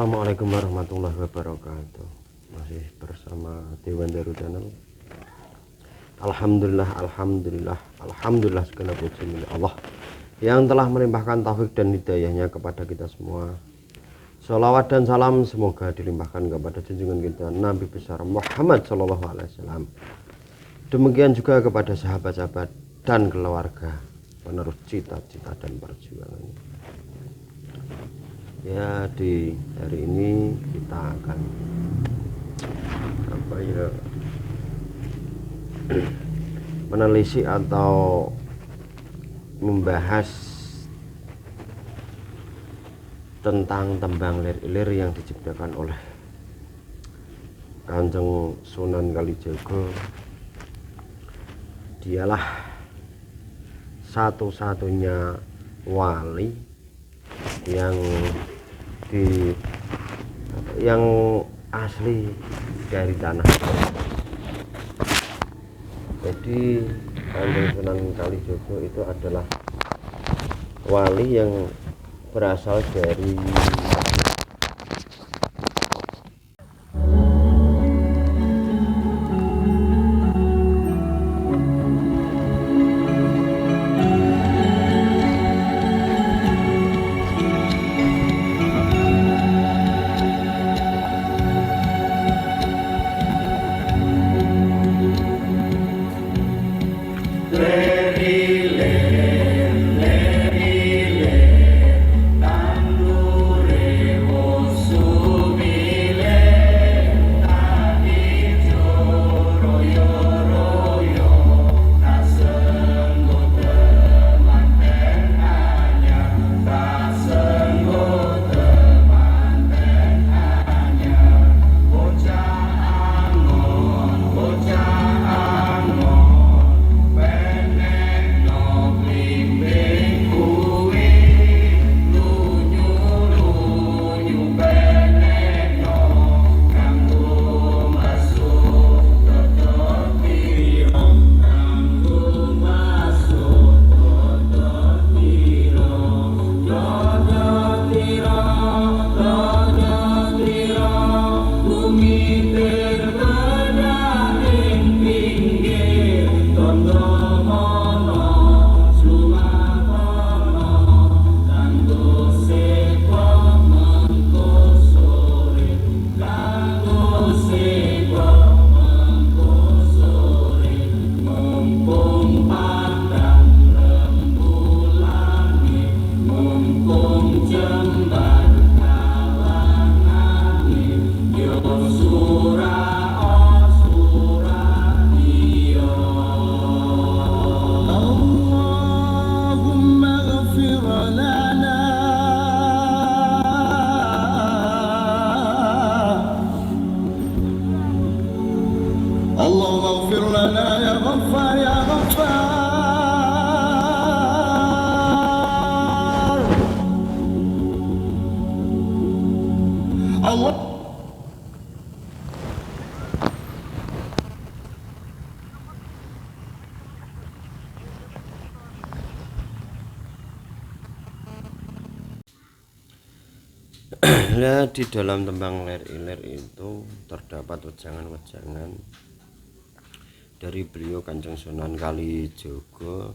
Assalamualaikum warahmatullahi wabarakatuh. Masih bersama Dewan Daru Channel. Alhamdulillah segala puji milik Allah yang telah melimpahkan taufik dan hidayahnya kepada kita semua. Sholawat dan salam semoga dilimpahkan kepada junjungan kita Nabi besar Muhammad Sallallahu Alaihi Wasallam. Demikian juga kepada sahabat-sahabat dan keluarga penerus cita-cita dan perjuangan. Ya, di hari ini kita akan menelisik atau membahas tentang tembang lir-ilir yang diciptakan oleh Kanjeng Sunan Kalijaga. Dialah satu-satunya wali yang asli dari tanah. Jadi Kanjeng Sunan Kalijaga itu adalah wali yang berasal dari Nah, di dalam tembang lir-ilir itu terdapat wejangan-wejangan dari beliau Kanjeng Sunan Kalijaga,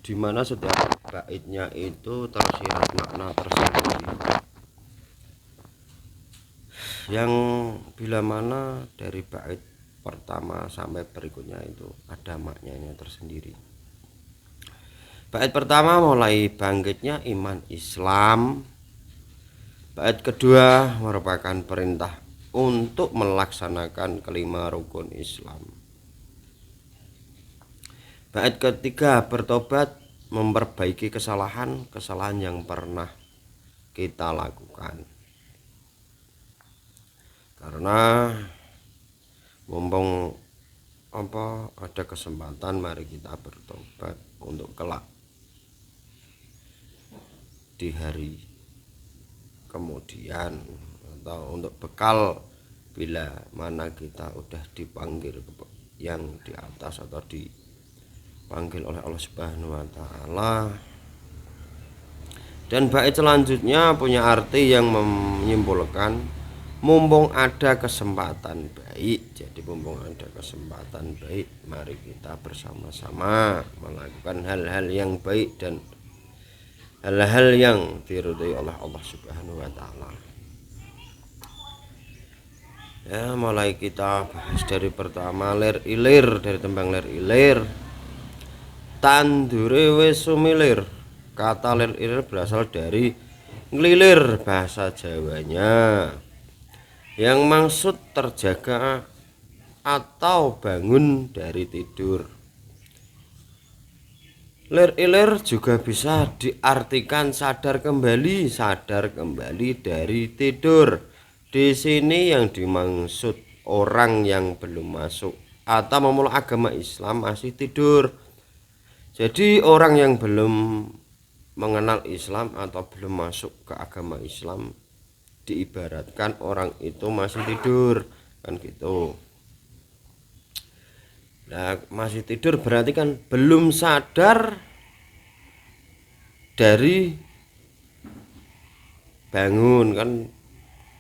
di mana setiap baitnya itu tersirat makna tersendiri, yang bila mana dari bait pertama sampai berikutnya itu ada maknanya tersendiri. Bait pertama mulai bangkitnya iman Islam. Bait kedua merupakan perintah untuk melaksanakan kelima rukun Islam. Bait ketiga bertobat, memperbaiki kesalahan yang pernah kita lakukan. Karena mumpung ada kesempatan, mari kita bertobat untuk kelak di hari kemudian, atau untuk bekal bila mana kita udah dipanggil yang di atas atau dipanggil oleh Allah Subhanahu wa Ta'ala Dan bait selanjutnya punya arti yang menyimpulkan mumpung ada kesempatan baik. Jadi mumpung ada kesempatan baik, mari kita bersama-sama melakukan hal-hal yang baik dan hal-hal yang diridhai oleh Allah Subhanahu wa taala. Ya, mulai kita bahas dari pertama lir ilir, dari tembang lir ilir. Tandure wis sumilir. Kata lir ilir berasal dari ngelilir bahasa Jawanya, yang maksud terjaga atau bangun dari tidur. Lir ilir juga bisa diartikan sadar kembali dari tidur. Di sini yang dimaksud orang yang belum masuk atau memulai agama Islam masih tidur. Jadi orang yang belum mengenal Islam atau belum masuk ke agama Islam diibaratkan orang itu masih tidur, kan gitu. Nah, masih tidur berarti kan belum sadar dari bangun, kan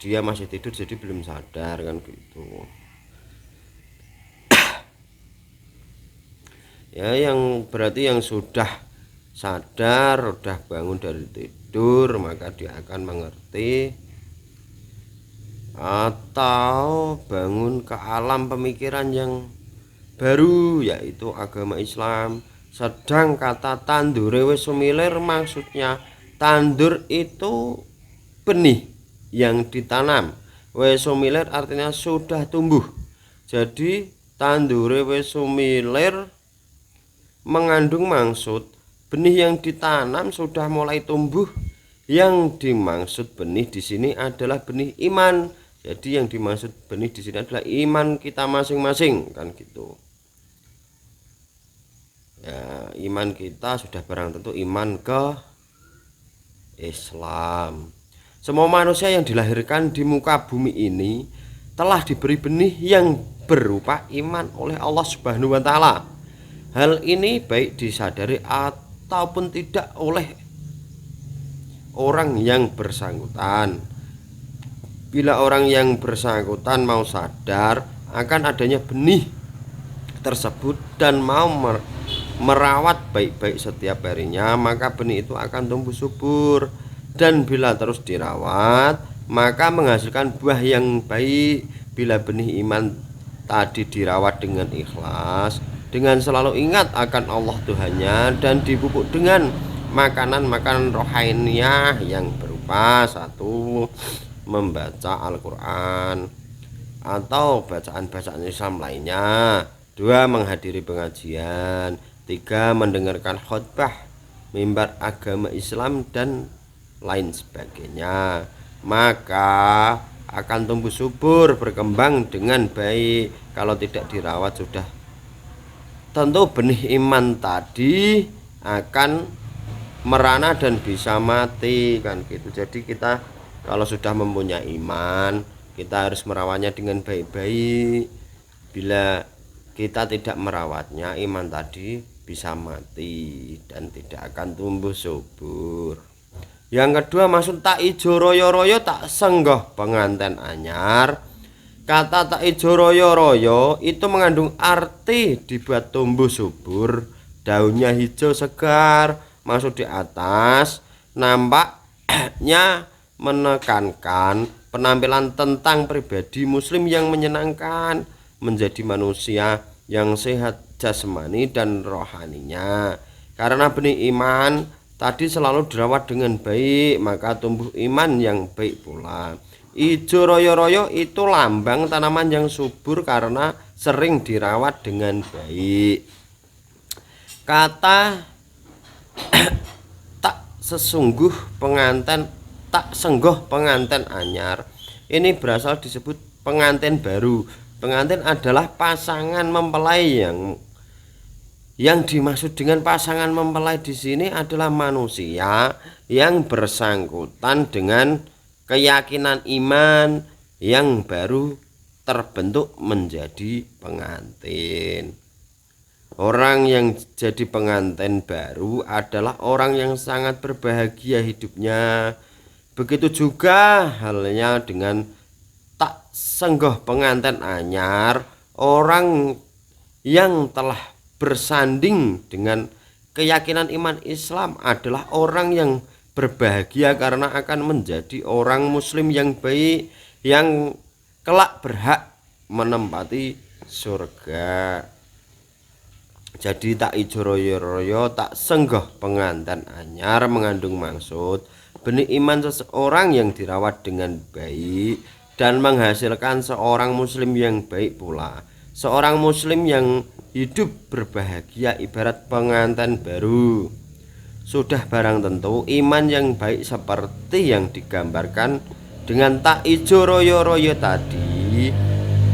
dia masih tidur jadi belum sadar, kan gitu. Ya, yang berarti yang sudah sadar, sudah bangun dari tidur, maka dia akan mengerti atau bangun ke alam pemikiran yang baru, yaitu agama Islam. Sedang kata tandure wis sumilir maksudnya tandur itu benih yang ditanam. Wis sumilir artinya sudah tumbuh. Jadi tandure wis sumilir mengandung maksud benih yang ditanam sudah mulai tumbuh. Yang dimaksud benih di sini adalah benih iman. Jadi yang dimaksud benih di sini adalah iman kita masing-masing, kan gitu. Ya, iman kita sudah barang tentu iman ke Islam. Semua manusia yang dilahirkan di muka bumi ini telah diberi benih yang berupa iman oleh Allah Subhanahu wa taala. Hal ini baik disadari ataupun tidak oleh orang yang bersangkutan. Bila orang yang bersangkutan mau sadar akan adanya benih tersebut dan mau merawat baik-baik setiap harinya, maka benih itu akan tumbuh subur. Dan bila terus dirawat, maka menghasilkan buah yang baik. Bila benih iman tadi dirawat dengan ikhlas, dengan selalu ingat akan Allah Tuhannya, dan dipupuk dengan makanan-makanan rohaniah yang berupa satu, membaca Al-Quran atau bacaan-bacaan Islam lainnya, dua, menghadiri pengajian, tiga, mendengarkan khutbah mimbar agama Islam dan lain sebagainya, maka akan tumbuh subur, berkembang dengan baik. Kalau tidak dirawat sudah tentu benih iman tadi akan merana dan bisa mati, kan gitu. Jadi kita kalau sudah mempunyai iman, kita harus merawatnya dengan baik-baik. Bila kita tidak merawatnya, iman tadi bisa mati dan tidak akan tumbuh subur. Yang kedua, maksud tak ijo royo-royo tak senggoh penganten anyar. Kata tak ijo royo-royo itu mengandung arti dibuat tumbuh subur, daunnya hijau segar. Maksud di atas nampaknya menekankan penampilan tentang pribadi muslim yang menyenangkan, menjadi manusia yang sehat jasmani dan rohaninya. Karena benih iman tadi selalu dirawat dengan baik, maka tumbuh iman yang baik pula. Ijo royo-royo itu lambang tanaman yang subur karena sering dirawat dengan baik. Kata tak senggoh penganten anyar ini berasal disebut pengantin baru. Pengantin adalah pasangan mempelai. Yang dimaksud dengan pasangan mempelai di sini adalah manusia yang bersangkutan dengan keyakinan iman yang baru terbentuk menjadi pengantin. Orang yang jadi pengantin baru adalah orang yang sangat berbahagia hidupnya. Begitu juga halnya dengan tak senggoh pengantin anyar, orang yang telah bersanding dengan keyakinan iman Islam adalah orang yang berbahagia karena akan menjadi orang muslim yang baik yang kelak berhak menempati surga. Jadi tak ijo royo-royo tak senggoh pengantin anyar mengandung maksud benih iman seseorang yang dirawat dengan baik dan menghasilkan seorang muslim yang baik pula. Seorang muslim yang hidup berbahagia ibarat pengantin baru. Sudah barang tentu iman yang baik seperti yang digambarkan dengan tak ijo royo-royo tadi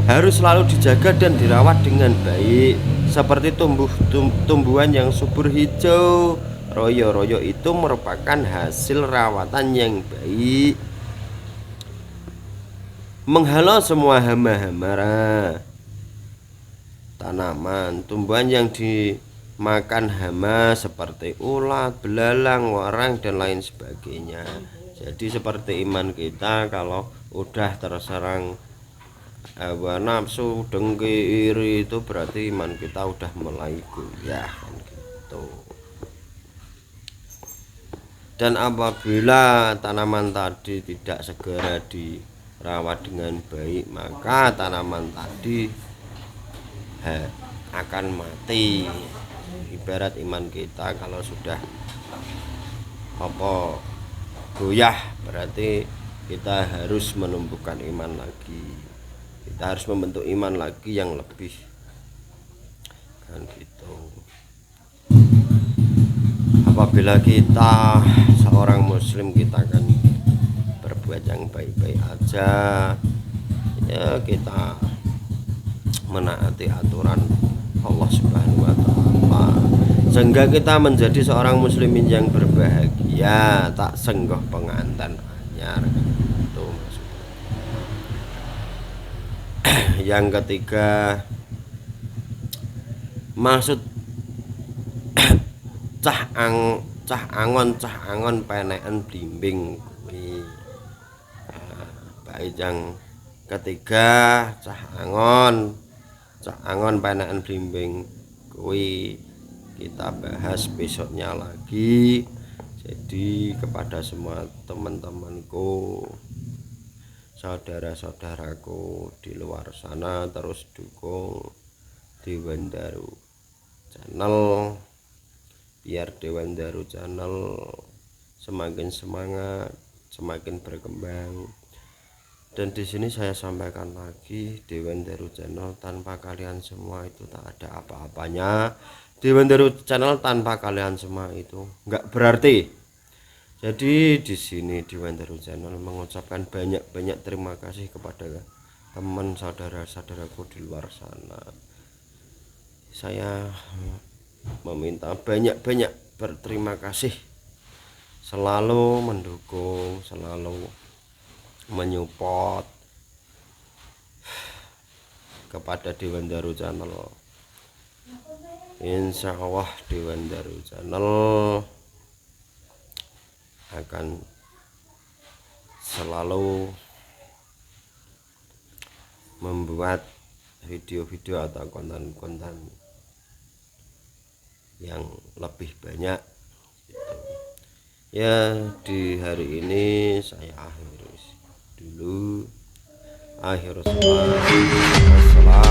harus selalu dijaga dan dirawat dengan baik seperti tumbuhan yang subur hijau. Royo-royo itu merupakan hasil rawatan yang baik, menghalau semua hama-hama tanaman, tumbuhan yang dimakan hama seperti ulat, belalang, warang dan lain sebagainya. Jadi seperti iman kita, kalau udah terserang hawa nafsu, dengki, iri, itu berarti iman kita udah mulai goyah kan gitu. Dan apabila tanaman tadi tidak segera dirawat dengan baik, maka tanaman tadi akan mati. Ibarat iman kita kalau sudah goyah, berarti kita harus menumbuhkan iman lagi. Kita harus membentuk iman lagi yang lebih kan gitu. Apabila kita seorang muslim, kita akan berbuat yang baik-baik aja ya, kita menaati aturan Allah Subhanahu wa taala sehingga kita menjadi seorang muslimin yang berbahagia, tak senggoh pengantin anyar itu maksudnya. Yang ketiga, maksud cah angon peneken blimbing kuwi. Bait yang ketiga, cah angon peneken blimbing kuwi kita bahas besoknya lagi. Jadi kepada semua teman-temanku, saudara-saudaraku di luar sana, terus dukung Dewan Daru Channel biar Dewan Daru Channel semakin semangat, semakin berkembang. Dan di sini saya sampaikan lagi, Dewan Daru Channel tanpa kalian semua itu tak ada apa-apanya. Dewan Daru Channel tanpa kalian semua itu nggak berarti. Jadi di sini Dewan Daru Channel mengucapkan banyak-banyak terima kasih kepada teman saudara-saudaraku di luar sana. Saya meminta banyak-banyak berterima kasih, selalu mendukung, selalu menyupport kepada Dewan Daru Channel. Insya Allah Dewan Daru Channel akan selalu membuat video-video atau konten-konten yang lebih banyak gitu. Ya, di hari ini saya akhiri dulu. Assalamualaikum.